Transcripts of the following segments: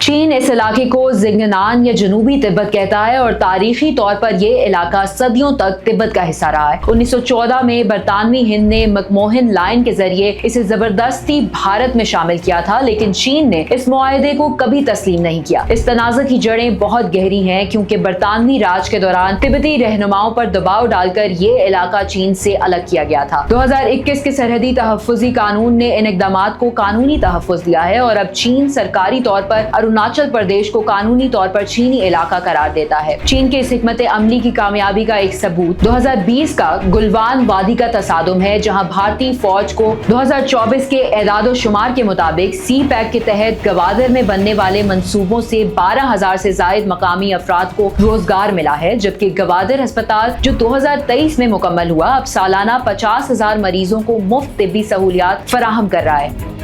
चीन इस इलाके को जिंगनान या जनूबी तिब्बत कहता है और तारीखी तौर पर यह इलाका सदियों तक तिब्बत का हिस्सा रहा है। 1914 में बरतानवी हिंद ने मैकमोहन लाइन के जरिए इसे जबरदस्ती भारत में शामिल किया था, लेकिन चीन ने इस मुआहदे को कभी तस्लीम नहीं किया। इस तनाज़ा की जड़ें बहुत गहरी हैं, क्योंकि बरतानवी राज के दौरान तिब्बती रहनुमाओं पर दबाव डालकर ये इलाका चीन से अलग किया गया था। 2021 के सरहदी तहफ़्फ़ुज़ी कानून ने इन इक़दामात को कानूनी तहफ़्फ़ुज़ दिया है और अब चीन सरकारी तौर पर अरुणाचल प्रदेश को कानूनी तौर पर चीनी इलाका करार देता है। चीन के इस हिकमत अमली की कामयाबी का एक सबूत 2020 का गुलवान वादी का तसादुम है, जहां भारतीय फौज को 2024 के एदादो शुमार के मुताबिक सी पैक के तहत गवादर में बनने वाले मंसूबों से 12,000 से जायद मकामी अफराद को रोजगार मिला है, जबकि गवादर अस्पताल जो 2023 में मुकम्मल हुआ अब सालाना 50,000 मरीजों को मुफ्त तिब्बी सहूलियात फराहम कर रहा है।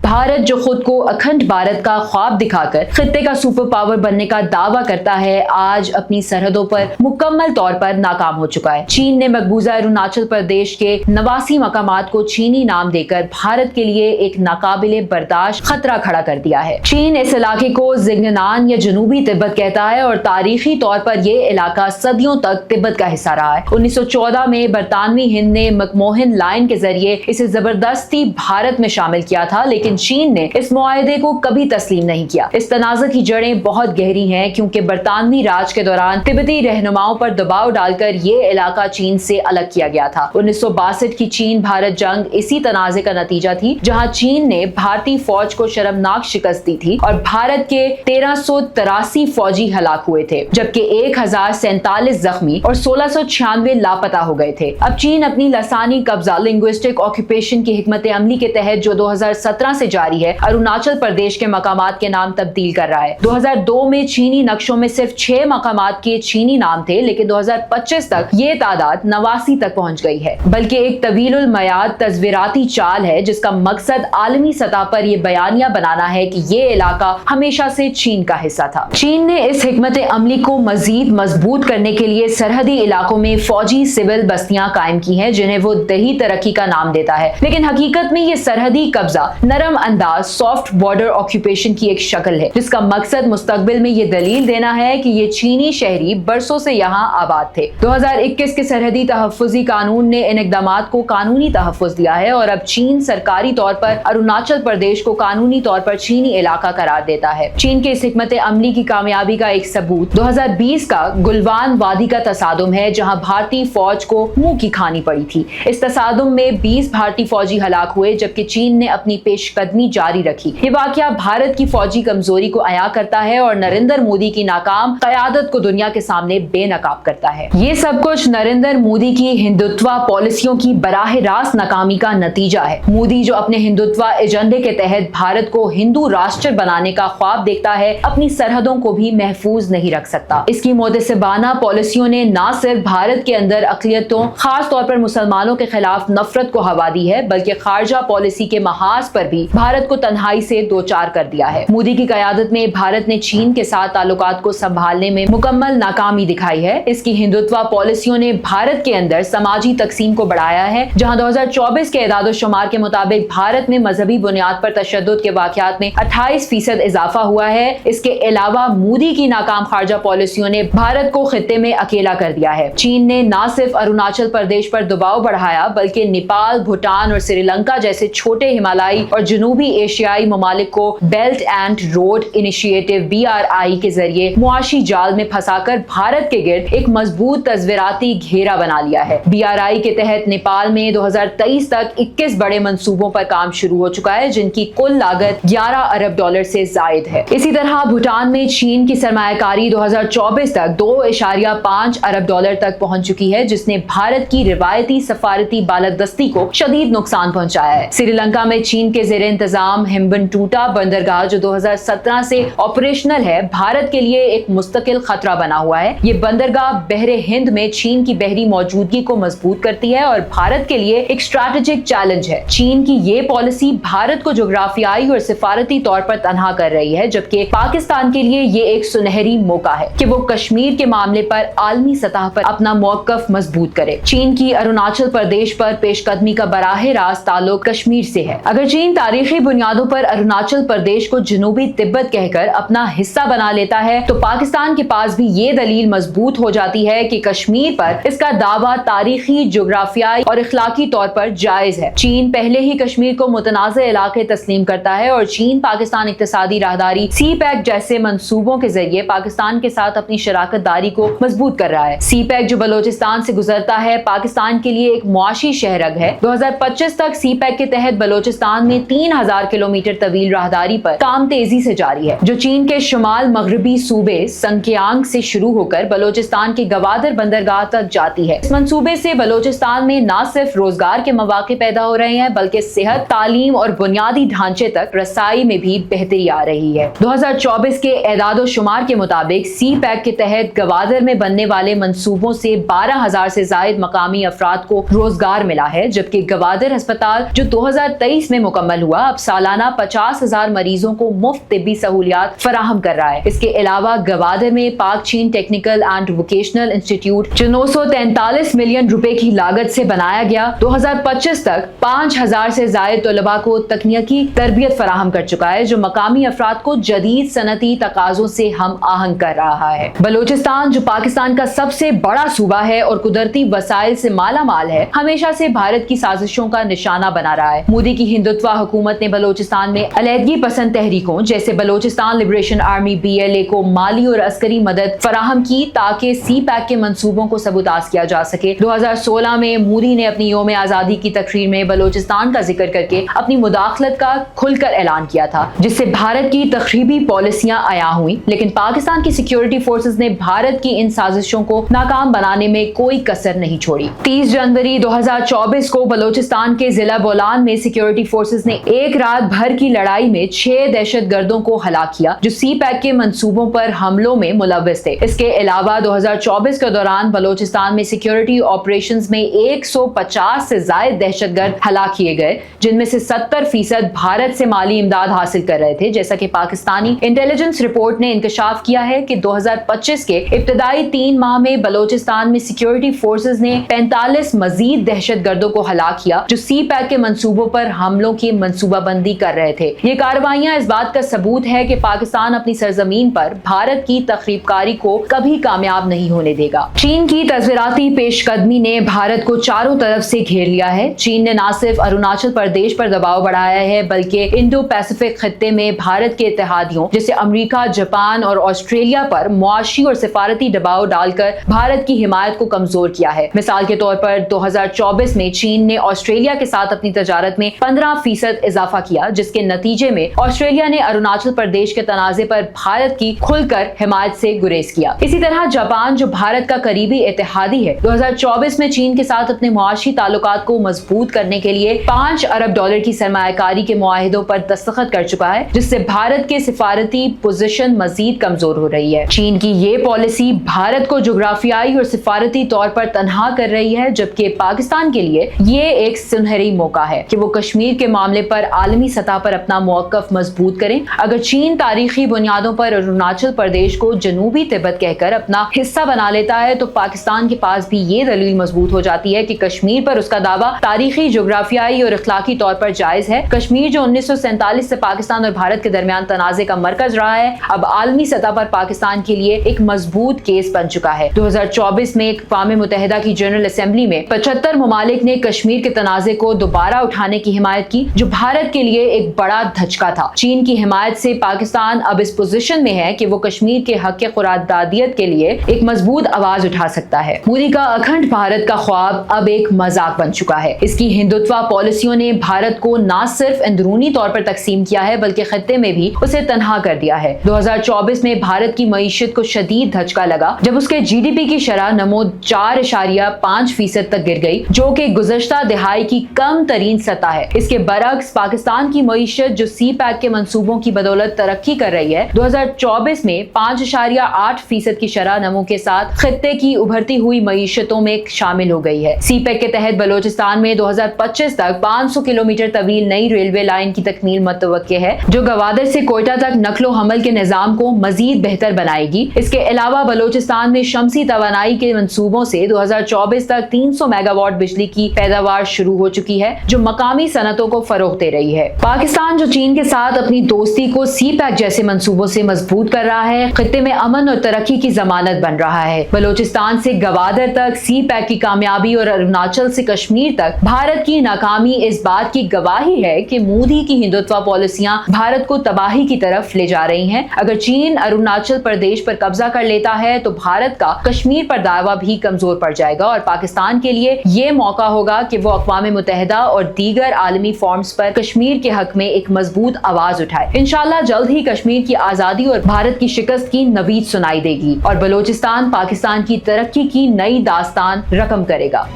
भारत जो खुद को अखंड भारत का ख्वाब दिखाकर खित्ते का सुपर पावर बनने का दावा करता है, आज अपनी सरहदों पर मुकम्मल तौर पर नाकाम हो चुका है। चीन ने मकबूजा अरुणाचल प्रदेश के 89 मकामात को चीनी नाम देकर भारत के लिए एक नाकाबिले बर्दाश्त खतरा खड़ा कर दिया है। चीन इस इलाके को जिंगनान या जनूबी तिब्बत कहता है और तारीखी तौर पर यह इलाका सदियों तक तिब्बत का हिस्सा रहा है। 1914 में बरतानवी हिंद ने मैकमोहन लाइन के जरिए इसे जबरदस्ती भारत में शामिल किया था, लेकिन चीन ने इस मुआहदे को कभी तस्लीम नहीं किया। इस तनाज़ा की जड़ें बहुत गहरी हैं, क्योंकि बरतानवी राज के दौरान तिब्बती रहनुमाओं पर दबाव डालकर ये इलाका चीन से अलग किया गया था। 1962 की चीन भारत जंग इसी तनाज़े का नतीजा थी, जहां चीन ने भारतीय फौज को शर्मनाक शिकस्त दी थी और भारत के 1383 फौजी हलाक हुए थे, जबकि 1047 जख्मी और 1696 लापता हो गए थे। अब चीन अपनी लसानी कब्जा लिंग्विस्टिक ऑक्यूपेशन की हिकमत अमली के तहत जो 2017 से जारी है, अरुणाचल प्रदेश के मकामात के नाम तब्दील कर रहा है। 2002 में चीनी नक्शों में सिर्फ 6 मकामात के चीनी नाम थे, लेकिन 2025 तक ये तादाद 89 तक पहुंच गई है, बल्कि एक तवीलुल मयाद तस्वीराती चाल है जिसका मकसद आलमी सतह पर यह बयानिया बनाना है कि ये इलाका हमेशा से चीन का हिस्सा था। चीन ने इस हिकमत अमली को मजीद मजबूत करने के लिए सरहदी इलाकों में फौजी सिविल बस्तियां कायम की हैं, जिन्हें वो दही तरक्की का नाम देता है, लेकिन हकीकत में ये सरहदी कब्जा नरम अंदाज सॉफ्ट बॉर्डर ऑक्यूपेशन की एक शक्ल है, जिसका मकसद मुस्तकबिल में ये दलील देना है कि ये चीनी शहरी बरसों से यहाँ आबाद थे। 2021 के सरहदी तहफ़्फ़ुज़ी कानून ने इन इक़दामात को कानूनी तहफ़्फ़ुज़ दिया है और अब चीन सरकारी तौर पर अरुणाचल प्रदेश को कानूनी तौर पर चीनी इलाका करार देता है। चीन के इस हिकमत अमली की कामयाबी का एक सबूत 2020 का गुलवान वादी का तसादुम है, जहाँ भारतीय फौज को मुंह की खानी पड़ी थी। इस तसादुम में 20 भारतीय फौजी हलाक हुए, जबकि चीन ने अपनी पेशकदमी जारी रखी। ये वाकया भारत की फौजी कमजोरी को अया करता है और नरेंद्र मोदी की नाकाम क़यादत को दुनिया के सामने बेनकाब करता है। ये सब कुछ नरेंद्र मोदी की हिंदुत्व पॉलिसियों की बराह रास्त नाकामी का नतीजा है। मोदी जो अपने हिंदुत्व एजेंडे के तहत भारत को हिंदू राष्ट्र बनाने का ख्वाब देखता है, अपनी सरहदों को भी महफूज नहीं रख सकता। इसकी मोदसिबाना पॉलिसियों ने न सिर्फ भारत के अंदर अक़लियतों खास तौर पर मुसलमानों के खिलाफ नफरत को हवा दी है, बल्कि खारजा पॉलिसी के महाज पर भी भारत को तन्हाई से दो चार कर दिया है। मोदी की क़यादत में भारत ने चीन के साथ ताल्लुकात को संभालने में मुकम्मल नाकामी दिखाई है। इसकी हिंदुत्व पॉलिसियों ने भारत के अंदर समाजी तकसीम को बढ़ाया है, जहां 2024 के एदादो शुमार के मुताबिक भारत में मजहबी बुनियाद पर तशद्दुद के वाक़यात में 28% इजाफा हुआ है। इसके अलावा मोदी की नाकाम खारजा पॉलिसियों ने भारत को खित्ते में अकेला कर दिया है। चीन ने न सिर्फ अरुणाचल प्रदेश पर दबाव बढ़ाया, बल्कि नेपाल, भूटान और श्रीलंका जैसे छोटे हिमालयी और जनूबी एशियाई ममालिक को belt and road initiative BRI के जरिए मुआशी जाल में फंसाकर भारत के गिर्द एक मजबूत तस्वीराती घेरा बना लिया है। BRI के तहत नेपाल में 2023 तक 21 बड़े मंसूबों पर काम शुरू हो चुका है, जिनकी कुल लागत $11 अरब से जायद है। इसी तरह भूटान में चीन की सरमायाकारी 2024 तक $2.5 अरब तक पहुंच चुकी है, जिसने भारत की रिवायती सफारती बालदस्ती को शदीद नुकसान पहुंचाया है। श्रीलंका में चीन के ज़ेरे इंतजाम हिम्बनटोटा बंदरगाह जो 2017 से ऑपरेशनल है, भारत के लिए एक मुस्तकिल खतरा बना हुआ है। ये बंदरगाह बहरे हिंद में चीन की बहरी मौजूदगी को मजबूत करती है और भारत के लिए एक स्ट्रैटेजिक चैलेंज है। चीन की ये पॉलिसी भारत को जोग्राफियाई और सिफारती तौर पर तनहा कर रही है, जबकि पाकिस्तान के लिए ये एक सुनहरी मौका है कि वो कश्मीर के मामले पर आलमी सतह पर अपना मौकफ मजबूत करे। चीन की अरुणाचल प्रदेश पर पेशकदमी का बराह रास्त ताल्लुक कश्मीर से है। अगर चीन तारीखी बुनियादों पर अरुणाचल प्रदेश को जनूबी तिब्बत कहकर अपना हिस्सा बना लेता है तो पाकिस्तान के पास भी ये दलील मजबूत हो जाती है कि कश्मीर पर इसका दावा तारीखी, जोग्राफियाई और इखलाकी तौर पर जायज है। चीन पहले ही कश्मीर को मुतनाज़ इलाके तस्लीम करता है और चीन पाकिस्तान इक्तिसादी राहदारी CPEC जैसे मंसूबों के जरिए पाकिस्तान के साथ अपनी शराकत दारी को मजबूत कर रहा है। CPEC जो बलोचिस्तान से गुजरता है, पाकिस्तान के लिए एक मुआशी शहरग है। 2025 तक CPEC के तहत बलोचिस्तान में 3000 किलोमीटर तवील राहदारी पर काम तेजी से जारी है, जो चीन के शुमाल मगरबी सूबे संक्यांग से शुरू होकर बलोचिस्तान के गवादर बंदरगाह तक जाती है। इस मंसूबे से बलोचिस्तान में न सिर्फ रोजगार के मौके पैदा हो रहे हैं, बल्कि सेहत, तालीम और बुनियादी ढांचे तक रसाई में भी बेहतरी आ रही है। 2024 के एदाद व शुमार के मुताबिक CPEC के तहत गवादर में बनने वाले मंसूबों से 12,000 से जायद मकामी अफराद को रोजगार मिला है, जबकि गवादर अस्पताल जो 2023 में मुकम्मल हुआ, अब सालाना 50,000 मरीजों को मुफ्त तिब्बी सहूलियात फराहम कर रहा है। इसके अलावा गवादर में पाक चीन टेक्निकल एंड वोकेशनल इंस्टीट्यूट जो 943 मिलियन रुपए की लागत से बनाया गया, 2025 तक 5,000 से जायद तलबा को तकनीकी तरबियत फराहम कर चुका है, जो मकामी अफराद को जदीद सनती तकाजों से हम आहंग कर रहा है। बलोचिस्तान जो पाकिस्तान का सबसे बड़ा सूबा है और कुदरती वसाइल से माला माल है, हमेशा से भारत की साजिशों का निशाना बना रहा है। मोदी की हिंदुत्व हुकूमत ने बलोचिस्तान में अलहदगी पसंद तहरीकों जैसे बलोचिस्तान लिबरेशन आर्मी BLA को माली और अस्करी मदद फराहम की ताकि CPEC के मंसूबों को सबूताज किया जा सके। 2016 में मोदी ने अपनी यौम आजादी की तकरीर में बलोचिस्तान का जिक्र करके अपनी मुदाखलत का खुलकर ऐलान किया था, जिससे भारत की तखरीबी पॉलिसियां आया हुई, लेकिन पाकिस्तान की सिक्योरिटी फोर्सेस ने भारत की इन साजिशों को नाकाम बनाने में कोई कसर नहीं छोड़ी। 30 जनवरी 2024 को बलोचिस्तान के जिला बोलान में सिक्योरिटी फोर्सेस ने एक रात भर की लड़ाई में 6 दहशतगर्दों को हलाक किया, जो CPEC के मंसूबों पर हमलों में मुलव्विस थे। इसके अलावा 2024 के दौरान बलोचिस्तान में सिक्योरिटी ऑपरेशंस में 150 से ज्यादा दहशतगर्द हलाक किए गए, जिनमें से 70% भारत से माली इमदाद हासिल कर रहे थे। जैसा कि पाकिस्तानी इंटेलिजेंस रिपोर्ट ने इंकशाफ किया है कि 2025 के इब्तदाई 3 माह में बलोचिस्तान में सिक्योरिटी फोर्सेस ने 45 मजीद दहशतगर्दों को हलाक किया, जो CPEC के मंसूबों पर हमलों की मंसूबाबंदी कर रहे थे। ये कार्रवाइयां इस बात का सबूत है कि पाकिस्तान अपनी सरजमीन पर भारत की तखरीबकारी को कभी कामयाब नहीं होने देगा। चीन की तज़वीराती पेशकदमी ने भारत को चारों तरफ से घेर लिया है। चीन ने न सिर्फ अरुणाचल प्रदेश पर दबाव बढ़ाया है, बल्कि इंडो पैसिफिक खित्ते में भारत के इत्तेहादियों जैसे अमेरिका, जापान और ऑस्ट्रेलिया पर मुआशी और सिफारती दबाव डालकर भारत की हिमायत को कमजोर किया है। मिसाल के तौर पर 2024 में चीन ने ऑस्ट्रेलिया के साथ अपनी तजारत में 15% इजाफा किया, जिसके नतीजे में ऑस्ट्रेलिया ने अरुणाचल प्रदेश के तनाजे पर भारत की खुलकर हिमायत से गुरेज किया। इसी तरह जापान जो भारत का करीबी इत्तेहादी है, 2024 में चीन के साथ अपने मुआशी ताल्लुकात को मजबूत करने के लिए $5 अरब की सरमायाकारी के मुआहिदों पर दस्तखत कर चुका है, जिससे भारत के सिफारती पोजीशन मजीद कमजोर हो रही है। चीन की ये पॉलिसी भारत को जोग्राफियाई और सिफारती तौर पर तनहा कर रही है, जबकि पाकिस्तान के लिए ये एक सुनहरी मौका है कि वो कश्मीर के मामले पर आलमी सतह पर अपना मौकफ मजबूत करें। अगर चीन तारीखी बुनियादों पर अरुणाचल प्रदेश को जनूबी तिब्बत कहकर अपना हिस्सा बना लेता है तो पाकिस्तान के पास भी ये दलील मजबूत हो जाती है कि कश्मीर पर उसका दावा तारीखी, जोग्राफियाई और इखलाकी तौर पर जायज है। कश्मीर जो 1947 से पाकिस्तान और भारत के दरमियान तनाजे का मरकज रहा है, अब आलमी सतह पर पाकिस्तान के लिए एक मजबूत केस बन चुका है। 2024 में अक़वाम मुत्तहिदा की जनरल असेंबली में 75 ममालिक ने कश्मीर के तनाजे को दोबारा उठाने की हिमायत की, जो भारत के लिए एक बड़ा धचका था। चीन की हिमायत से पाकिस्तान अब इस पोजीशन में है कि वो कश्मीर के हक खुरादादियत के लिए एक मजबूत आवाज उठा सकता है। मोदी का अखंड भारत का ख्वाब अब एक मजाक बन चुका है। इसकी हिंदुत्व पॉलिसियों ने भारत को न सिर्फ अंदरूनी तौर पर तकसीम किया है, बल्कि खत्ते में भी उसे तनहा कर दिया है। 2024 में भारत की मईशत को शदीद धचका लगा जब उसके GDP की शरह नमो 4.5% तक गिर गई, जो कि गुज़श्ता दिहाई की कम तरीन सतह है। इसके बरक्स पाकिस्तान की मईशत जो सी पैक के मंसूबों की बदौलत तरक्की कर रही है, 2024 में 5.8% की शरह नमो के साथ खित्ते की उभरती हुई मईशतों में शामिल हो गई है। सी पैक के तहत बलोचिस्तान में 2025 तक 500 किलोमीटर तवील नई रेलवे लाइन की तकमील मुतवक्के है, जो गवादर से कोयटा तक नकलो हमल के निजाम को मजीद बेहतर बनाएगी। इसके अलावा बलोचिस्तान में शमसी तवानाई के मंसूबों से 2024 तक 300 मेगावाट बिजली की पैदावार शुरू हो चुकी है, जो मकामी सनतों को फरोग दे रही है। पाकिस्तान जो चीन के साथ अपनी दोस्ती को सी पैक जैसे मंसूबों से मजबूत कर रहा है, खित्ते में अमन और तरक्की की जमानत बन रहा है। बलोचिस्तान से गवादर तक सी पैक की कामयाबी और अरुणाचल से कश्मीर तक भारत की नाकामी इस बात की गवाही है कि मोदी की हिंदुत्व पॉलिसियां भारत को तबाही की तरफ ले जा रही हैं। अगर चीन अरुणाचल प्रदेश पर कब्जा कर लेता है तो भारत का कश्मीर पर दावा भी कमजोर पड़ जाएगा और पाकिस्तान के लिए ये मौका होगा कि वो अक़वाम मुत्तहिदा और दीगर आलमी फॉर्म्स पर कश्मीर के हक में एक मजबूत आवाज उठाए। इंशाअल्लाह जल्द ही कश्मीर की आजादी और भारत की शिकस्त की नवीद सुनाई देगी और बलोचिस्तान पाकिस्तान की तरक्की की नई दास्तान रकम करेगा।